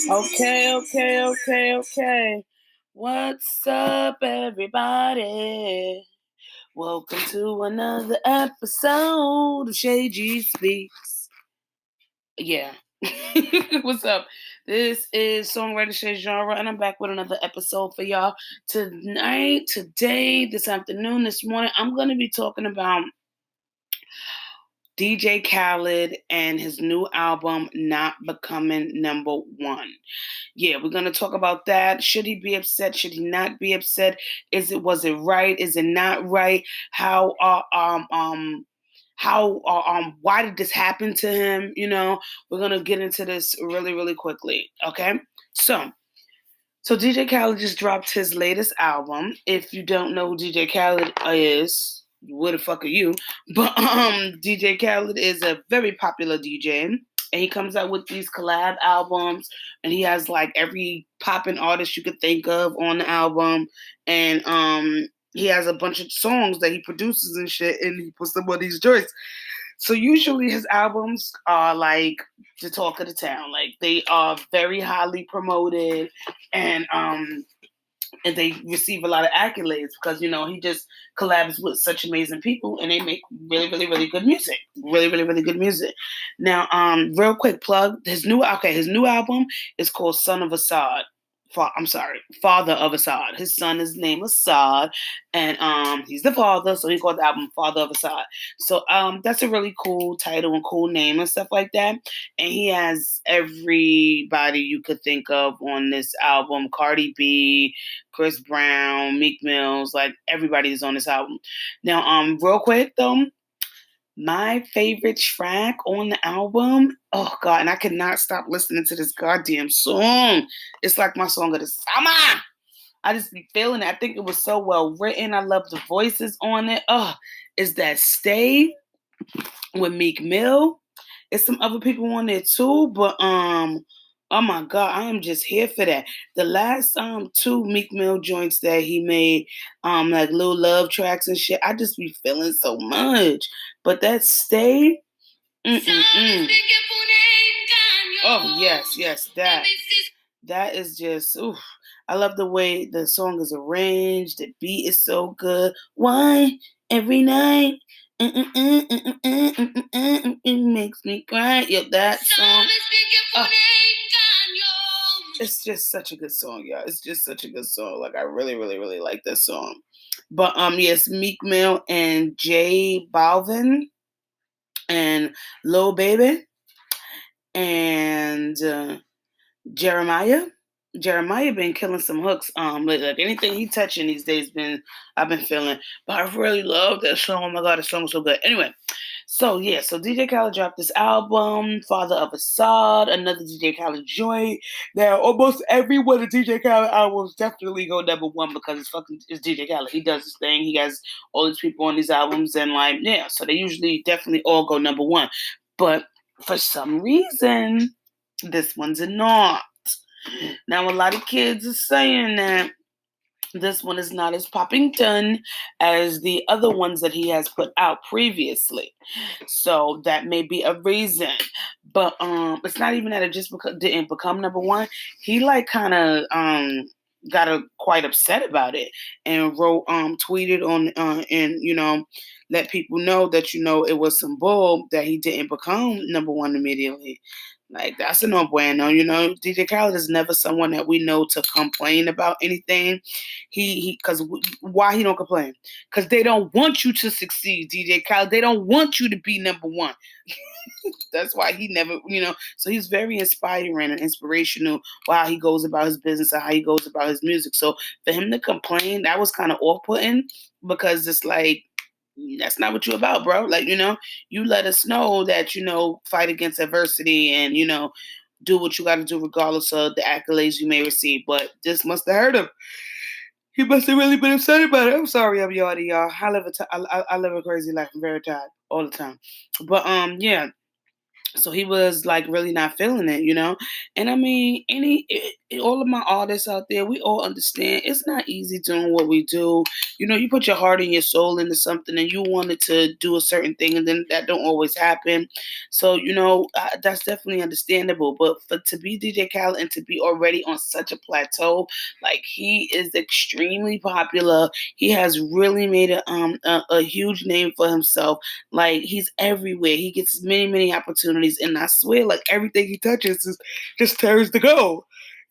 Okay. What's up, everybody? Welcome to another episode of ShayGenre Speaks. Yeah. What's up? This is Songwriter ShayGenre, and I'm back with another episode for y'all. Today, this afternoon, this morning, I'm going to be talking about DJ Khaled and his new album, Not Becoming Number One. Yeah, we're gonna talk about that. Should he be upset? Should he not be upset? Was it right? Is it not right? Why did this happen to him? We're gonna get into this really, really quickly. Okay, so DJ Khaled just dropped his latest album. If you don't know who DJ Khaled is, where the fuck are you? But DJ Khaled is a very popular DJ, and he comes out with these collab albums, and he has like every poppin' artist you could think of on the album, and he has a bunch of songs that he produces and shit, and he puts them on these joints. So usually his albums are like the talk of the town. Like they are very highly promoted, and they receive a lot of accolades because he just collabs with such amazing people, and they make really, really, really good music. Really, really, really good music. Now, real quick plug: his new album is called Son of Assad. Father of Assad. His son is named Ashad, and he's the father, so he called the album Father of Assad. So that's a really cool title and cool name and stuff like that. And he has everybody you could think of on this album: Cardi B, Chris Brown, Meek Mills, like everybody is on this album. Now, real quick though, my favorite track on the album, oh God, and I cannot stop listening to this goddamn song. It's like my song of the summer. I just be feeling it. I think it was so well written. I love the voices on it. Is that Stay with Meek Mill? It's some other people on there too, but oh my God, I am just here for that. The last two Meek Mill joints that he made, like little love tracks and shit, I just be feeling so much. But that Stay, oh yes, that is just oof. I love the way the song is arranged. The beat is so good. Why every night? It makes me cry. Yo, that song. It's just such a good song, y'all. It's just such a good song. Like I really, really, really like this song. But yes, Meek Mill and J Balvin and Lil Baby and Jeremiah been killing some hooks. Like anything he touching these days I've been feeling. But I really love that song. Oh my God, the song is so good. Anyway, so DJ Khaled dropped this album, Father of Assad, another DJ Khaled joint. Now almost every one of DJ Khaled albums definitely go number one because it's DJ Khaled. He does his thing. He has all these people on these albums, and so they usually definitely all go number one. But for some reason, this one's not. Now, a lot of kids are saying that this one is not as popping done as the other ones that he has put out previously. So that may be a reason. But it's not even that it just didn't become number one. He kind of got quite upset about it and tweeted on and let people know that it was some bull that he didn't become number one immediately. Like, that's a no bueno, DJ Khaled is never someone that we know to complain about anything. Why he don't complain? Because they don't want you to succeed, DJ Khaled. They don't want you to be number one. That's why he never, so he's very inspiring and inspirational while he goes about his business and how he goes about his music. So for him to complain, that was kind of off-putting because it's like, that's not what you're about, bro. Like, you let us know that, fight against adversity and, do what you got to do regardless of the accolades you may receive. But this must have hurt him. He must have really been upset about it. I'm sorry, I'm yawning, y'all. I live a crazy life. I'm very tired all the time. But, yeah. So he was really not feeling it, and I mean, all of my artists out there, we all understand it's not easy doing what we do. You put your heart and your soul into something and you wanted to do a certain thing and then that don't always happen. So, that's definitely understandable. But for to be DJ Khaled and to be already on such a plateau, like he is extremely popular. He has really made a huge name for himself. Like he's everywhere. He gets many, many opportunities. And I swear, like everything he touches just turns to gold.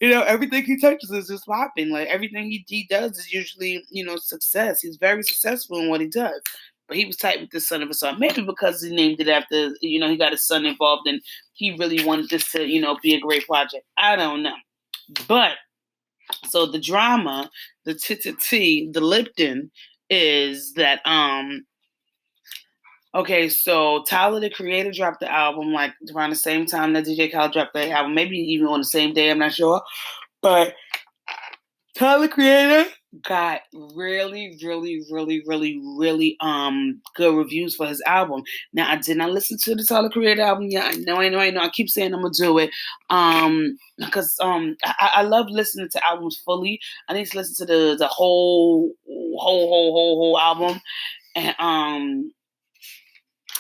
Everything he touches is just popping. Like everything he does is usually, success. He's very successful in what he does. But he was tight with the son of a son. Maybe because he named it after, he got his son involved and he really wanted this to, be a great project. I don't know. But so the drama, the the Lipton is that okay, so Tyler the Creator dropped the album like around the same time that DJ Khaled dropped the album, maybe even on the same day, I'm not sure. But Tyler the Creator got really, really, really, really, really good reviews for his album. Now I did not listen to the Tyler the Creator album yet. I know. I keep saying I'm gonna do it. Because I love listening to albums fully. I need to listen to the whole album. And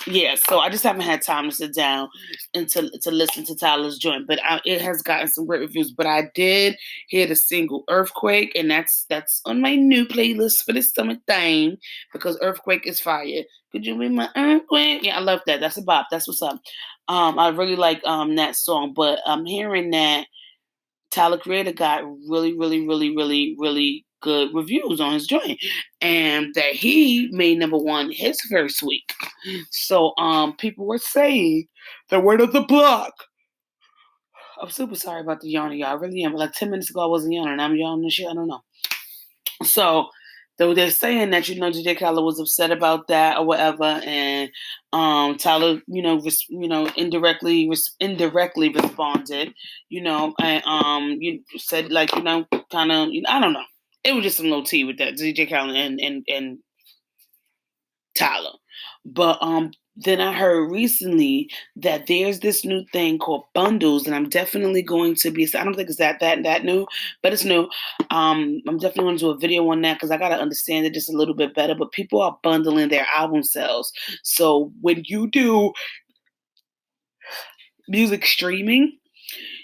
yeah, so I just haven't had time to sit down and to listen to Tyler's joint, but it has gotten some great reviews. But I did hear the single "Earthquake," and that's on my new playlist for this summertime because "Earthquake" is fire. Could you be my earthquake? Yeah, I love that. That's a bop. That's what's up. I really like that song, but I'm hearing that Tyler Creator got really, really, really, really, really good reviews on his joint, and that he made number one his first week. So people were saying the word of the block. I'm super sorry about the yawning, y'all. I really am. Like 10 minutes ago, I wasn't yawning. I'm yawning and shit. I don't know. So they're saying that DJ Khaled was upset about that or whatever, and Tyler, indirectly responded, and you said like kind of I don't know. It was just some little tea with that DJ Khaled and Tyler, but then I heard recently that there's this new thing called bundles, and I'm definitely going to be. I don't think it's that new, but it's new. I'm definitely going to do a video on that because I got to understand it just a little bit better. But people are bundling their album sales, so when you do music streaming,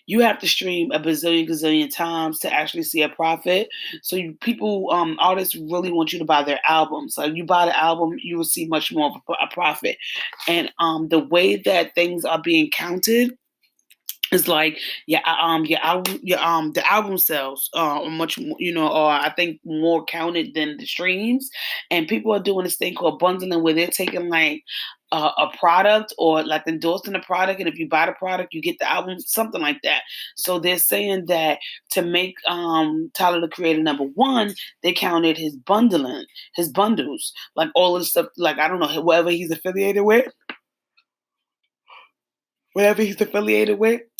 you have to stream a gazillion times to actually see a profit. So artists really want you to buy their album. So if you buy the album, you will see much more of a profit. And the way that things are being counted is like the album sales are much more, are I think more counted than the streams, and people are doing this thing called bundling where they're taking like a product or like endorsing a product, and if you buy the product, you get the album, something like that. So they're saying that to make Tyler the Creator number one, they counted his bundles, like all of the stuff, like I don't know, whatever he's affiliated with,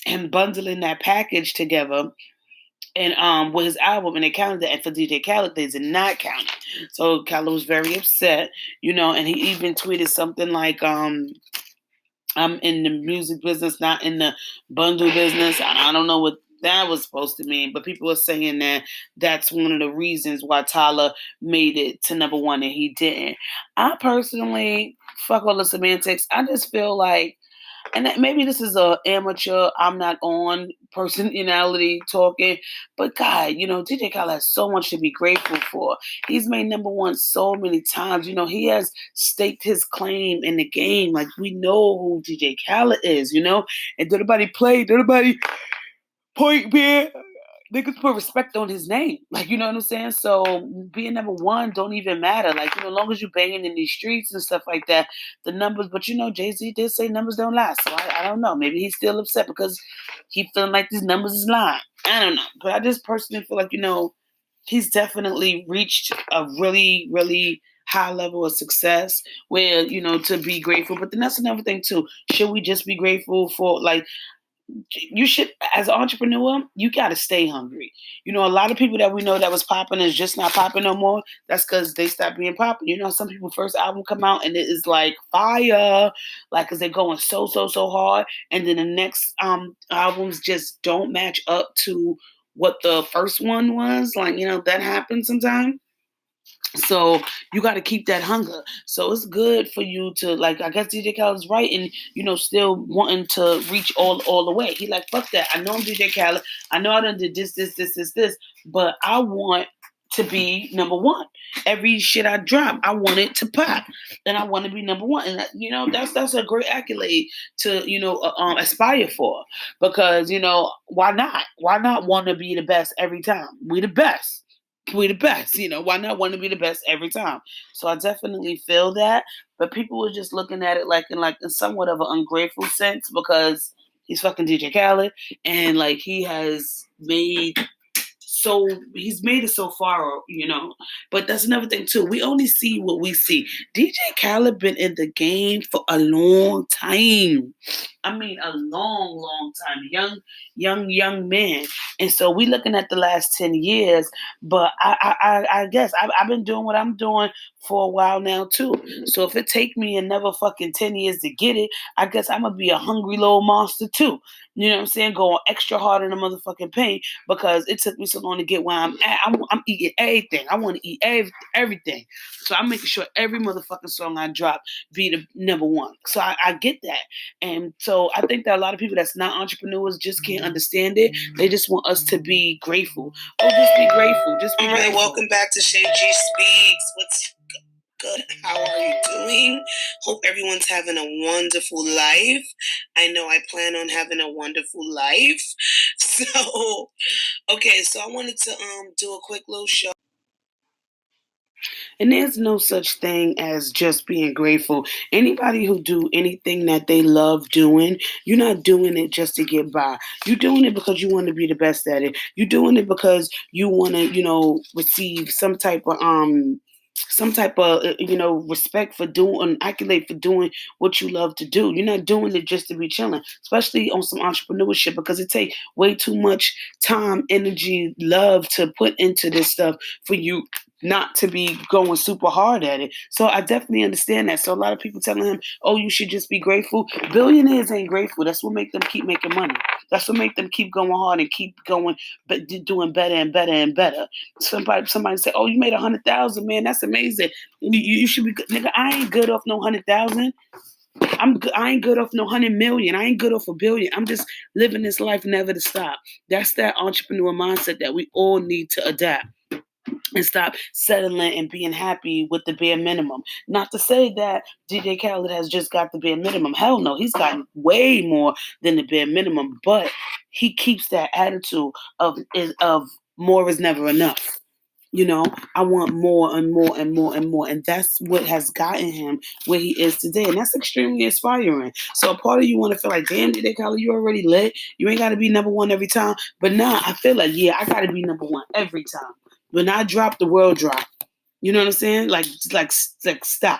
and bundling that package together and with his album, and they counted that. And for DJ Khaled, they did not count it. So Khaled was very upset, and he even tweeted something like, I'm in the music business, not in the bundle business. I don't know what that was supposed to mean, but people are saying that that's one of the reasons why Tyler made it to number one and he didn't. I personally, fuck all the semantics. I just feel like, and maybe this is a amateur, I'm not on personality talking, but God, DJ Khaled has so much to be grateful for. He's made number one so many times. He has staked his claim in the game. Like we know who DJ Khaled is, and nobody point beer. Niggas put respect on his name. Like, you know what I'm saying? So being number one don't even matter. Like, as long as you're banging in these streets and stuff like that, the numbers, but Jay-Z did say numbers don't lie. So I don't know. Maybe he's still upset because he feeling like these numbers is lying. I don't know. But I just personally feel like, he's definitely reached a really, really high level of success where, to be grateful. But then that's another thing too. Should we just be grateful for like, you should, as an entrepreneur, you got to stay hungry. A lot of people that we know that was popping is just not popping no more. That's because they stopped being popping. Some people first album come out and it is like fire, like because they're going so hard, and then the next albums just don't match up to what the first one was. Like, that happens sometimes. So you got to keep that hunger. So it's good for you to, like, I guess DJ Khaled's right, and still wanting to reach all the way. He like, fuck that. I know I'm DJ Khaled. I know I done did this, but I want to be number one. Every shit I drop, I want it to pop, and I want to be number one. And that's a great accolade to aspire for, because why not? Why not want to be the best every time? We the best. We the best, why not want to be the best every time? So I definitely feel that, but people were just looking at it in somewhat of an ungrateful sense, because he's fucking DJ Khaled, and like he's made it so far, but that's another thing too. We only see what we see. DJ Khaled been in the game for a long time. I mean, a long time. Young man. And so we looking at the last 10 years, but I guess I've been doing what I'm doing for a while now too. So if it take me another fucking 10 years to get it, I guess I'm going to be a hungry little monster too. You know what I'm saying? Going extra hard in the motherfucking paint, because it took me so long to get where I'm at. I'm eating everything. I want to eat everything. So I'm making sure every motherfucking song I drop be the number one. So I get that. And so I think that a lot of people that's not entrepreneurs just can't understand it. They just want us to be grateful. Oh, just be grateful. Just be grateful. Welcome back to ShayG Speaks. What's good? How are you doing? Hope everyone's having a wonderful life. I know I plan on having a wonderful life. So, okay, so I wanted to do a quick little show. And there's no such thing as just being grateful. Anybody who do anything that they love doing, you're not doing it just to get by. You're doing it because you want to be the best at it. You're doing it because you want to, receive some type of respect for doing, accolade for doing what you love to do. You're not doing it just to be chilling, especially on some entrepreneurship, because it takes way too much time, energy, love to put into this stuff for you not to be going super hard at it. So I definitely understand that. So a lot of people telling him, oh, you should just be grateful. Billionaires ain't grateful. That's what make them keep making money. That's what make them keep going hard and keep going, but doing better and better and better. Somebody say, oh, you made 100,000, man. That's amazing. You should be good. Nigga, I ain't good off no 100,000. I ain't good off no 100 million. I ain't good off a billion. I'm just living this life never to stop. That's that entrepreneur mindset that we all need to adapt. And stop settling and being happy with the bare minimum. Not to say that DJ Khaled has just got the bare minimum. Hell no, he's gotten way more than the bare minimum. But he keeps that attitude of more is never enough. I want more and more and more and more. And that's what has gotten him where he is today. And that's extremely inspiring. So a part of you want to feel like, damn, DJ Khaled, you already lit. You ain't got to be number one every time. But nah, I feel like, yeah, I got to be number one every time. When I drop, the world drop. You know what I'm saying? Like stop.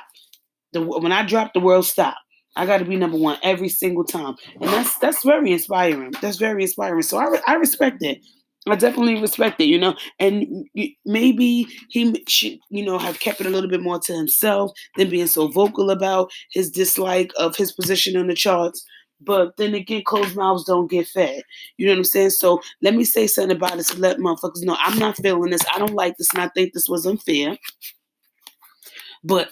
When I drop, the world stop. I got to be number one every single time. And that's very inspiring. That's very inspiring. So I respect it. I definitely respect it, and maybe he should, have kept it a little bit more to himself than being so vocal about his dislike of his position on the charts. But then again, closed mouths don't get fed. You know what I'm saying? So let me say something about it to let motherfuckers know I'm not feeling this. I don't like this, and I think this was unfair. But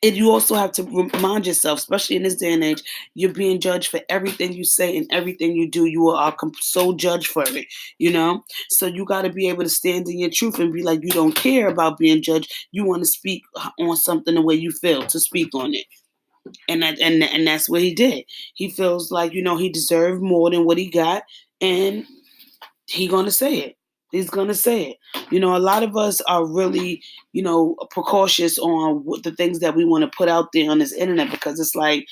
you also have to remind yourself, especially in this day and age, you're being judged for everything you say and everything you do. You are so judged for it, So you got to be able to stand in your truth and be like, you don't care about being judged. You want to speak on something the way you feel to speak on it. And that's what he did. He feels like, he deserved more than what he got, and he gonna say it. He's gonna say it. A lot of us are really, precautious on what the things that we want to put out there on this internet, because it's like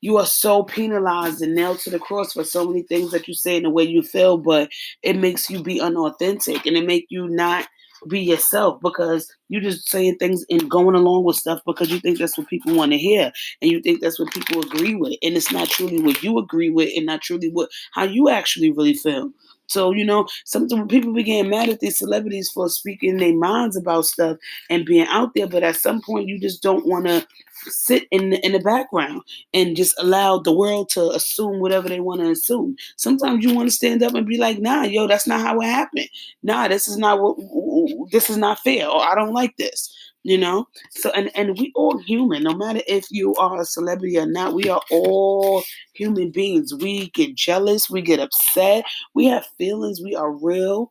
you are so penalized and nailed to the cross for so many things that you say and the way you feel, but it makes you be unauthentic, and it make you not be yourself, because you just saying things and going along with stuff because you think that's what people want to hear, and you think that's what people agree with, and it's not truly what you agree with, and not truly how you actually really feel. So, sometimes people be getting mad at these celebrities for speaking their minds about stuff and being out there, but at some point you just don't want to sit in the background and just allow the world to assume whatever they want to assume. Sometimes you want to stand up and be like, nah, yo, that's not how it happened. Nah, this is not fair, or I don't like this. So and we all human, no matter if you are a celebrity or not. We are all human beings. We get jealous, we get upset, we have feelings, we are real.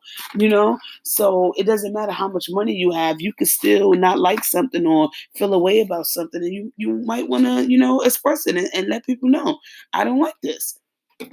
So it doesn't matter how much money you have, you can still not like something or feel a way about something, and you might want to express it and let people know, I don't like this.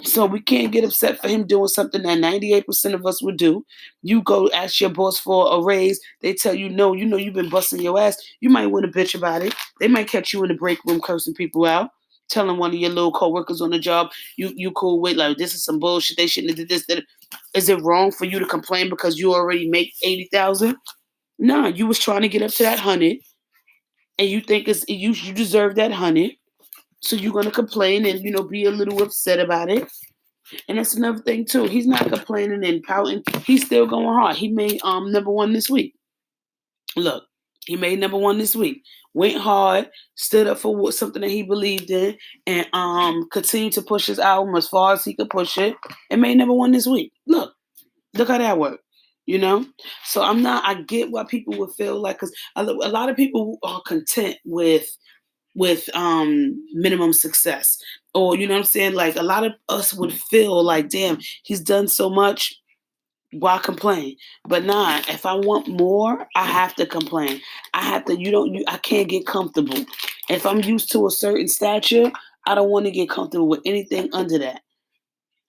So we can't get upset for him doing something that 98% of us would do. You go ask your boss for a raise, they tell you no, you've been busting your ass. You might want to bitch about it. They might catch you in the break room cursing people out, telling one of your little coworkers on the job, you cool with, like, this is some bullshit, they shouldn't have did this. That. Is it wrong for you to complain because you already make 80,000? Nah, you was trying to get up to that 100, and you think you deserve that 100. So you're gonna complain and be a little upset about it. And that's another thing too. He's not complaining and pouting. He's still going hard. He made number one this week. Look, he made number one this week. Went hard, stood up for something that he believed in, and continued to push his album as far as he could push it, and made number one this week. Look how that worked. So I get why people would feel like, because a lot of people are content with minimum success, or what I'm saying, like, a lot of us would feel like, damn, he's done so much, why complain? But nah, if I want more, I have to complain. I have to. I can't get comfortable. If I'm used to a certain stature, I don't want to get comfortable with anything under that.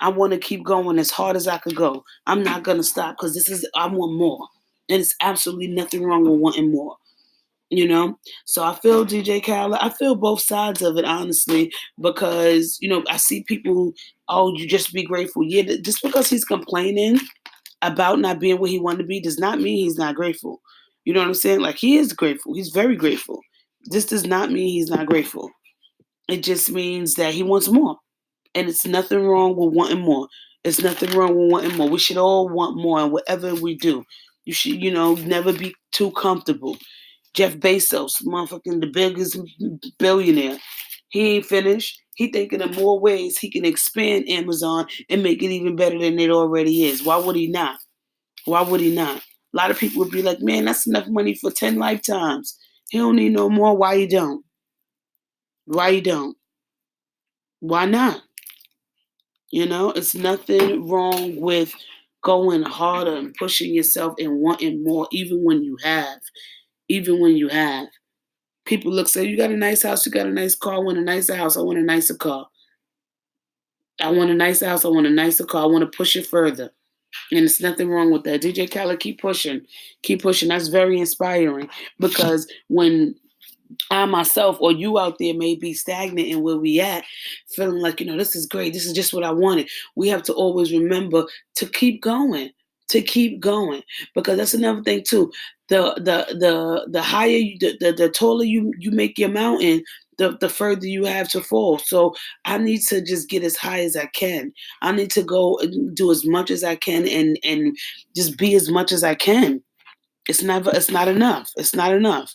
I want to keep going as hard as I could go. I'm not gonna stop, because I want more, and it's absolutely nothing wrong with wanting more. So I feel DJ Khaled. I feel both sides of it, honestly, because I see people, oh, you just be grateful. Yeah, just because he's complaining about not being where he wanted to be does not mean he's not grateful. You know what I'm saying? Like, he is grateful. He's very grateful. This does not mean he's not grateful. It just means that he wants more, and it's nothing wrong with wanting more. It's nothing wrong with wanting more. We should all want more, and whatever we do, you should, never be too comfortable. Jeff Bezos, motherfucking the biggest billionaire. He ain't finished. He thinking of more ways he can expand Amazon and make it even better than it already is. Why would he not? Why would he not? A lot of people would be like, man, that's enough money for 10 lifetimes. He don't need no more. Why you don't? Why you don't? Why not? It's nothing wrong with going harder and pushing yourself and wanting more, even when you have. Even when you have. People look, say, you got a nice house, you got a nice car, I want a nicer house, I want a nicer car. I want a nicer house, I want a nicer car, I want to push it further. And there's nothing wrong with that. DJ Khaled, keep pushing. Keep pushing. That's very inspiring, because when I myself or you out there may be stagnant in where we at, feeling like, this is great, this is just what I wanted, we have to always remember to keep going. To keep going. Because that's another thing too. The higher the taller you make your mountain, the further you have to fall. So I need to just get as high as I can. I need to go and do as much as I can, and just be as much as I can. It's not enough. It's not enough.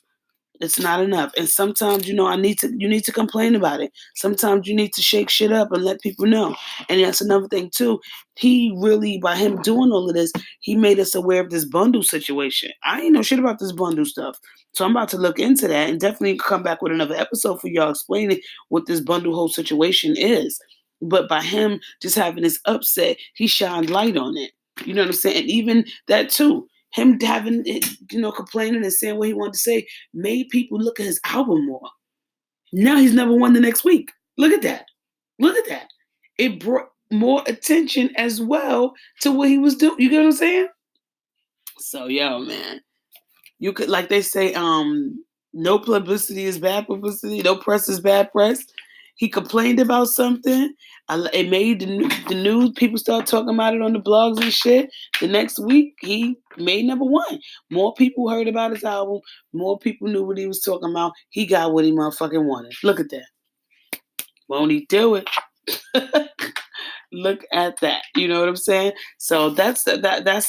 It's not enough. And sometimes, you need to complain about it. Sometimes you need to shake shit up and let people know. And that's another thing too. He really, by him doing all of this, he made us aware of this bundle situation. I ain't know shit about this bundle stuff. So I'm about to look into that and definitely come back with another episode for y'all explaining what this bundle whole situation is. But by him just having this upset, he shined light on it. You know what I'm saying? And even that too. Him having it, complaining and saying what he wanted to say, made people look at his album more. Now he's number one the next week. Look at that. Look at that. It brought more attention as well to what he was doing. You get what I'm saying? So, yo, man. You could, like they say, no publicity is bad publicity. No press is bad press. He complained about something. It made the news. People start talking about it on the blogs and shit. The next week, he made number one. More people heard about his album. More people knew what he was talking about. He got what he motherfucking wanted. Look at that. Won't he do it? Look at that. You know what I'm saying? So that's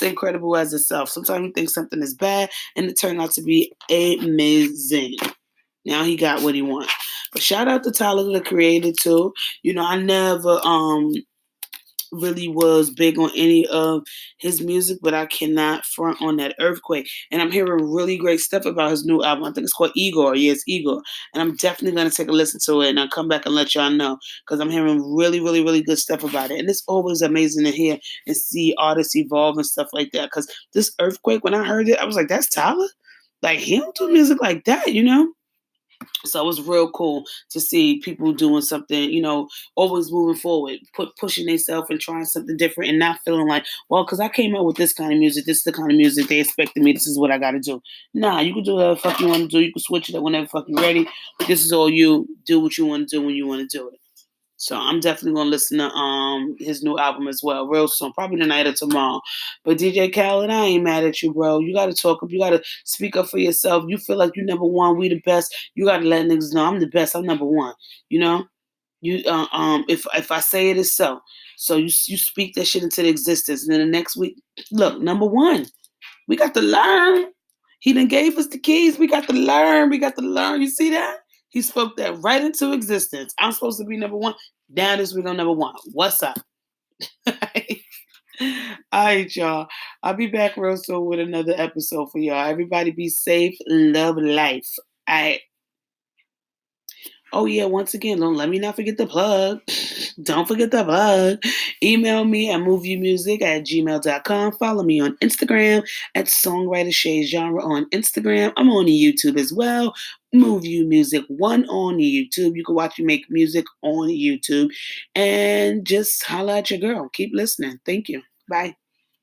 incredible as itself. Sometimes you think something is bad and it turned out to be amazing. Now he got what he wants. But shout out to Tyler the Creator too. I never really was big on any of his music, but I cannot front on that Earthquake. And I'm hearing really great stuff about his new album. I think it's called Igor. Yeah, it's Igor. And I'm definitely going to take a listen to it and I'll come back and let y'all know because I'm hearing really, really, really good stuff about it. And it's always amazing to hear and see artists evolve and stuff like that. Because this Earthquake, when I heard it, I was like, that's Tyler? Like, he don't do music like that. So it was real cool to see people doing something, always moving forward, pushing themselves and trying something different and not feeling like, well, because I came out with this kind of music, this is the kind of music they expected me, this is what I got to do. Nah, you can do whatever the fuck you want to do. You can switch it up whenever fuck you're ready. But this is all you. Do what you want to do when you want to do it. So I'm definitely gonna listen to his new album as well, real soon, probably tonight or tomorrow. But DJ Khaled, I ain't mad at you, bro. You gotta talk up, you gotta speak up for yourself. You feel like you number one, we the best. You gotta let niggas know I'm the best. I'm number one. If I say it is so, so you speak that shit into the existence, and then the next week, look, number one, we got to learn. He done gave us the keys. We got to learn. We got to learn. You see that? He spoke that right into existence. I'm supposed to be number one. Now this week I'm number one. What's up? All right, y'all. I'll be back real soon with another episode for y'all. Everybody be safe. Love life. All right. Oh, yeah, once again, let me not forget the plug. Don't forget the plug. Email me at moviemusic@gmail.com. Follow me on Instagram at Songwriter ShayGenre on Instagram. I'm on YouTube as well. Movie Music 1 on YouTube. You can watch me make music on YouTube. And just holla at your girl. Keep listening. Thank you. Bye.